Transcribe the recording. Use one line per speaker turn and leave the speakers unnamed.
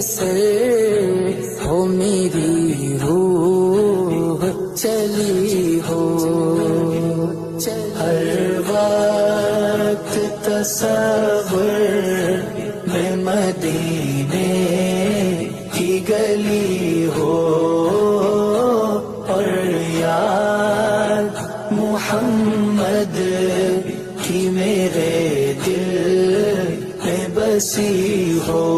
से हो मेरी रूह चली हो। हर वक्त तसव्वुर में मदीने की गली हो, और याद मोहम्मद की मेरे दिल में बसी हो।